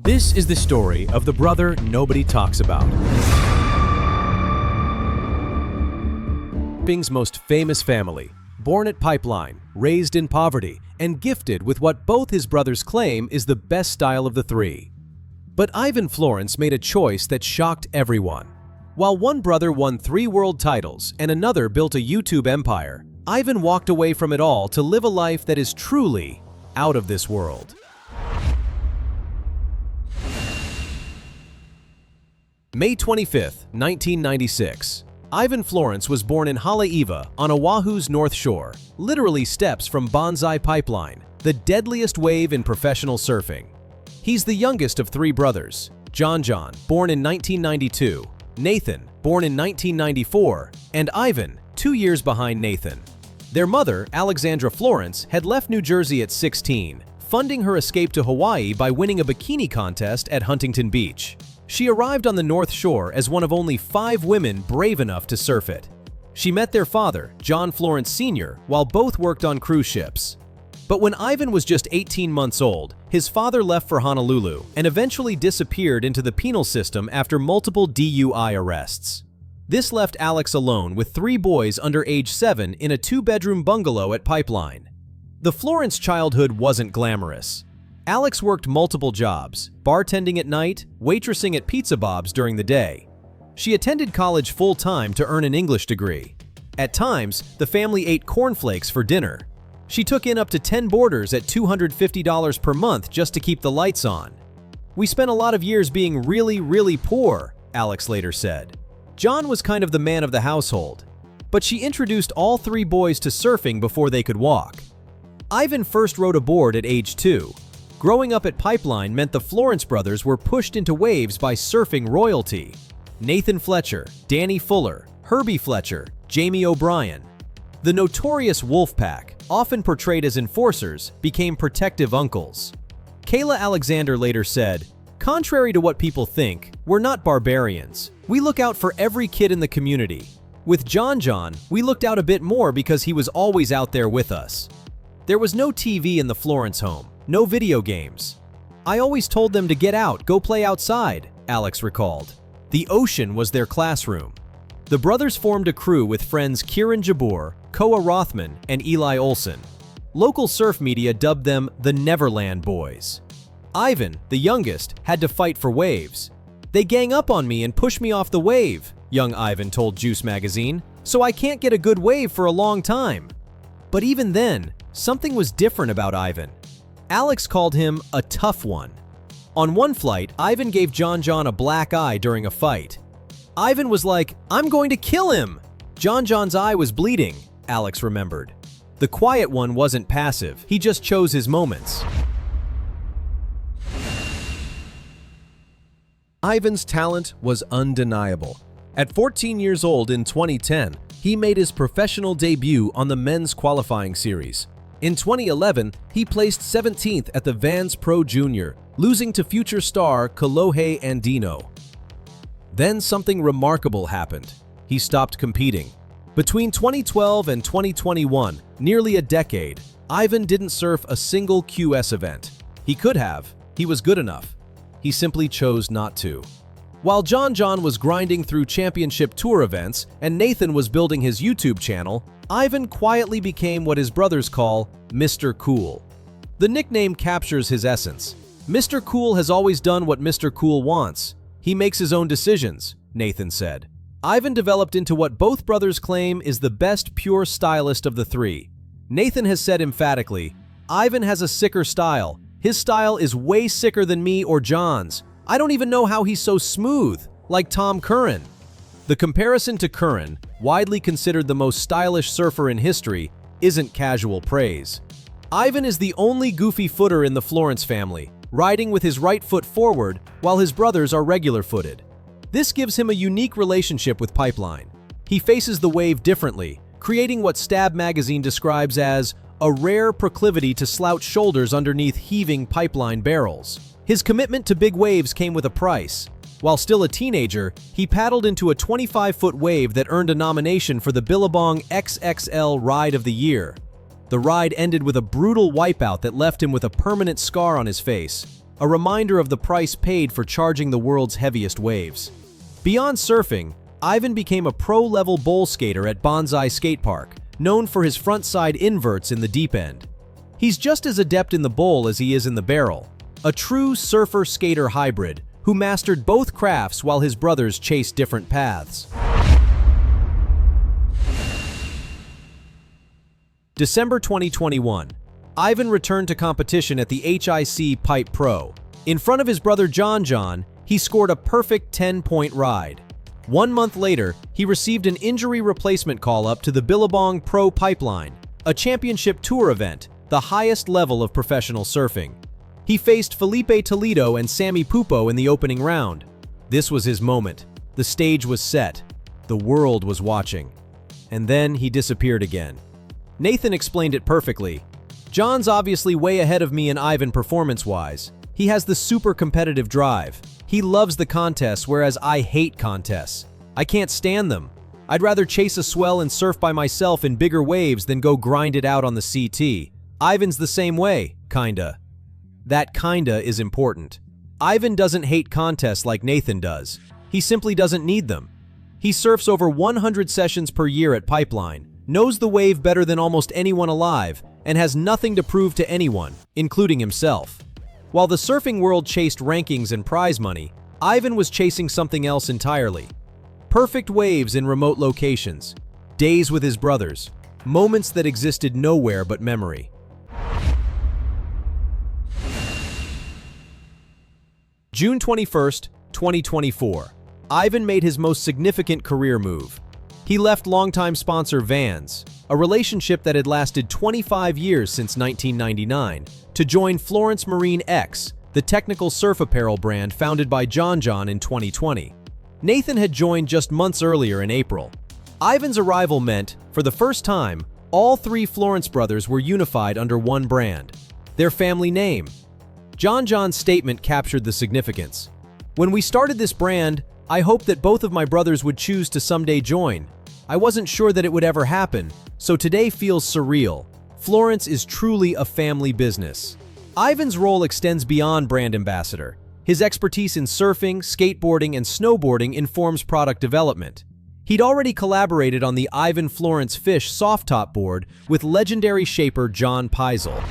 This is the story of the brother nobody talks about. Bing's most famous family, born at Pipeline, raised in poverty, and gifted with what both his brothers claim is the best style of the three. But Ivan Florence made a choice that shocked everyone. While one brother won 3 world titles and another built a YouTube empire, Ivan walked away from it all to live a life that is truly out of this world. May 25, 1996. Ivan Florence was born in Haleiwa on Oahu's North Shore, literally steps from Banzai Pipeline, the deadliest wave in professional surfing. He's the youngest of 3 brothers: John John, born in 1992, Nathan, born in 1994, and Ivan, 2 years behind Nathan. Their mother, Alexandra Florence, had left New Jersey at 16, funding her escape to Hawaii by winning a bikini contest at Huntington Beach. She arrived on the North Shore as one of only 5 women brave enough to surf it. She met their father, John Florence Sr., while both worked on cruise ships. But when Ivan was just 18 months old, his father left for Honolulu and eventually disappeared into the penal system after multiple DUI arrests. This left Alex alone with 3 boys under age 7 in a 2-bedroom bungalow at Pipeline. The Florence childhood wasn't glamorous. Alex worked multiple jobs, bartending at night, waitressing at Pizza Bob's during the day. She attended college full-time to earn an English degree. At times, the family ate cornflakes for dinner. She took in up to 10 boarders at $250 per month just to keep the lights on. "We spent a lot of years being really poor," Alex later said. John was kind of the man of the household, but she introduced all 3 boys to surfing before they could walk. Ivan first rode a board at age 2. Growing up at Pipeline meant the Florence brothers were pushed into waves by surfing royalty: Nathan Fletcher, Danny Fuller, Herbie Fletcher, Jamie O'Brien. The notorious Wolfpack, often portrayed as enforcers, became protective uncles. Kayla Alexander later said, "Contrary to what people think, we're not barbarians. We look out for every kid in the community. With John John, we looked out a bit more because he was always out there with us. There was no TV in the Florence home. No video games. I always told them to get out, go play outside," Alex recalled. The ocean was their classroom. The brothers formed a crew with friends Kieran Jabbour, Koa Rothman, and Eli Olson. Local surf media dubbed them the Neverland Boys. Ivan, the youngest, had to fight for waves. "They gang up on me and push me off the wave," young Ivan told Juice magazine, "so I can't get a good wave for a long time." But even then, something was different about Ivan. Alex called him a tough one. On one flight, Ivan gave John John a black eye during a fight. Ivan was like, "I'm going to kill him." John John's eye was bleeding, Alex remembered. The quiet one wasn't passive, he just chose his moments. Ivan's talent was undeniable. At 14 years old in 2010, he made his professional debut on the men's qualifying series. In 2011, he placed 17th at the Vans Pro Junior, losing to future star Kolohe Andino. Then something remarkable happened. He stopped competing. Between 2012 and 2021, nearly a decade, Ivan didn't surf a single QS event. He could have. He was good enough. He simply chose not to. While John John was grinding through championship tour events and Nathan was building his YouTube channel, Ivan quietly became what his brothers call Mr. Cool. The nickname captures his essence. "Mr. Cool has always done what Mr. Cool wants. He makes his own decisions," Nathan said. Ivan developed into what both brothers claim is the best pure stylist of the 3. Nathan has said emphatically, "Ivan has a sicker style. His style is way sicker than me or John's. I don't even know how he's so smooth, like Tom Curran." The comparison to Curran, widely considered the most stylish surfer in history, isn't casual praise. Ivan is the only goofy footer in the Florence family, riding with his right foot forward while his brothers are regular-footed. This gives him a unique relationship with Pipeline. He faces the wave differently, creating what Slab magazine describes as a rare proclivity to slouch shoulders underneath heaving Pipeline barrels. His commitment to big waves came with a price. While still a teenager, he paddled into a 25-foot wave that earned a nomination for the Billabong XXL Ride of the Year. The ride ended with a brutal wipeout that left him with a permanent scar on his face. a reminder of the price paid for charging the world's heaviest waves. Beyond surfing, Ivan became a pro-level bowl skater at Bonsai Skate Park, known for his front-side inverts in the deep end. He's just as adept in the bowl as he is in the barrel, a true surfer-skater hybrid who mastered both crafts while his brothers chased different paths. December 2021. Ivan returned to competition at the HIC Pipe Pro. In front of his brother John John, he scored a perfect 10-point ride. 1 month later, he received an injury replacement call-up to the Billabong Pro Pipeline, a championship tour event, the highest level of professional surfing. He faced Felipe Toledo and Sammy Pupo in the opening round. This was his moment. The stage was set. The world was watching. And then he disappeared again. Nathan explained it perfectly. John's obviously way ahead of me and Ivan performance-wise. He has the super competitive drive. He loves the contests, whereas I hate contests. I can't stand them. I'd rather chase a swell and surf by myself in bigger waves than go grind it out on the CT. Ivan's the same way, kinda. That kinda is important. Ivan doesn't hate contests like Nathan does. He simply doesn't need them. He surfs over 100 sessions per year at Pipeline, knows the wave better than almost anyone alive, and has nothing to prove to anyone, including himself. While the surfing world chased rankings and prize money, Ivan was chasing something else entirely. Perfect waves in remote locations, days with his brothers, moments that existed nowhere but memory. June 21st, 2024. Ivan made his most significant career move. He left longtime sponsor Vans, a relationship that had lasted 25 years since 1999, to join Florence Marine X, the technical surf apparel brand founded by John John in 2020. Nathan had joined just months earlier in April. Ivan's arrival meant, for the first time, all three Florence brothers were unified under one brand, their family name. John John's statement captured the significance. When we started this brand, I hoped that both of my brothers would choose to someday join. I wasn't sure that it would ever happen, so today feels surreal. Florence is truly a family business. Ivan's role extends beyond brand ambassador. His expertise in surfing, skateboarding, and snowboarding informs product development. He'd already collaborated on the Ivan Florence Fish soft top board with legendary shaper John Peisel.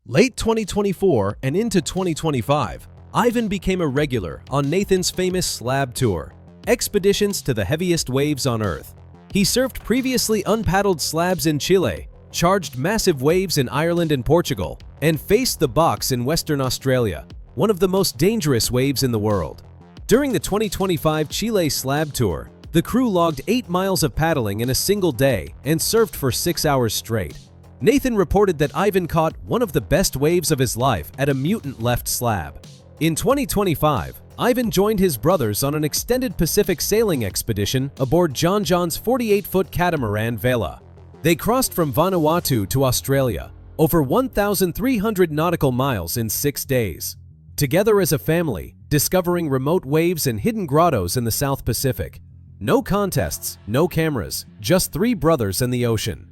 Late 2024 and into 2025, Ivan became a regular on Nathan's famous Slab Tour, expeditions to the heaviest waves on Earth. He surfed previously unpaddled slabs in Chile, charged massive waves in Ireland and Portugal, and faced the box in Western Australia, one of the most dangerous waves in the world. During the 2025 Chile Slab Tour, the crew logged 8 miles of paddling in a single day and surfed for 6 hours straight. Nathan reported that Ivan caught one of the best waves of his life at a mutant left slab. In 2025, Ivan joined his brothers on an extended Pacific sailing expedition aboard John John's 48-foot catamaran Vela. They crossed from Vanuatu to Australia, over 1,300 nautical miles in 6 days. Together as a family, discovering remote waves and hidden grottos in the South Pacific. No contests, no cameras, just 3 brothers and the ocean.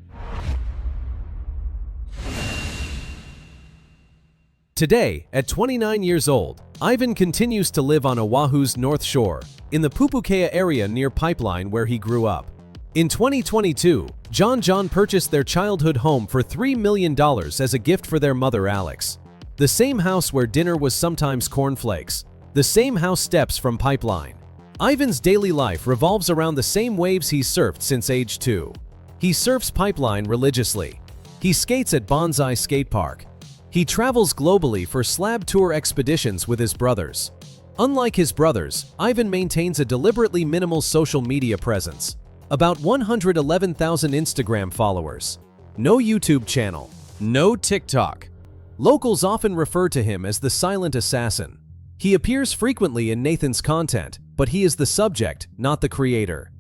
Today, at 29 years old, Ivan continues to live on Oahu's North Shore, in the Pupukea area near Pipeline where he grew up. In 2022, John John purchased their childhood home for $3 million as a gift for their mother Alex. The same house where dinner was sometimes cornflakes. The same house steps from Pipeline. Ivan's daily life revolves around the same waves he's surfed since age 2. He surfs Pipeline religiously. He skates at Bonsai Skate Park. He travels globally for Slab Tour expeditions with his brothers. Unlike his brothers, Ivan maintains a deliberately minimal social media presence. About 111,000 Instagram followers. No YouTube channel. No TikTok. Locals often refer to him as the silent assassin. He appears frequently in Nathan's content, but he is the subject, not the creator.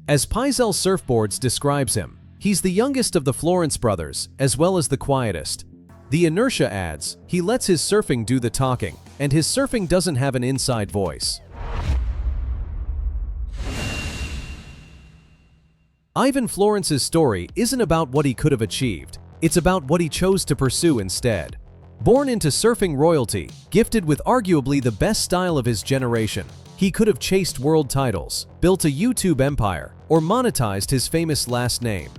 As Peisel Surfboards describes him, he's the youngest of the Florence brothers, as well as the quietest. The inertia adds, he lets his surfing do the talking, and his surfing doesn't have an inside voice. Ivan Florence's story isn't about what he could have achieved. It's about what he chose to pursue instead. Born into surfing royalty, gifted with arguably the best style of his generation, he could have chased world titles, built a YouTube empire, or monetized his famous last name.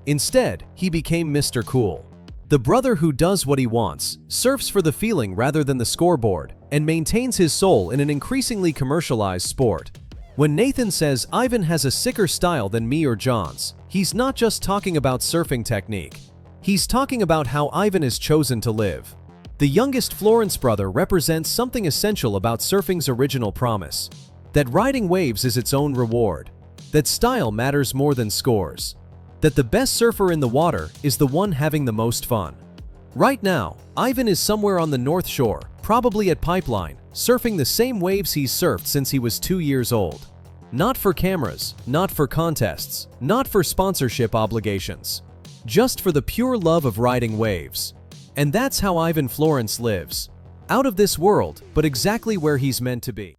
Instead, he became Mr. Cool. The brother who does what he wants, surfs for the feeling rather than the scoreboard, and maintains his soul in an increasingly commercialized sport. When Nathan says Ivan has a sicker style than me or John's, he's not just talking about surfing technique. He's talking about how Ivan has chosen to live. The youngest Florence brother represents something essential about surfing's original promise: that riding waves is its own reward, that style matters more than scores, that the best surfer in the water is the one having the most fun. Right now, Ivan is somewhere on the North Shore, probably at Pipeline, surfing the same waves he's surfed since he was 2 years old. Not for cameras, not for contests, not for sponsorship obligations, just for the pure love of riding waves. And that's how Ivan Florence lives. Out of this world, but exactly where he's meant to be.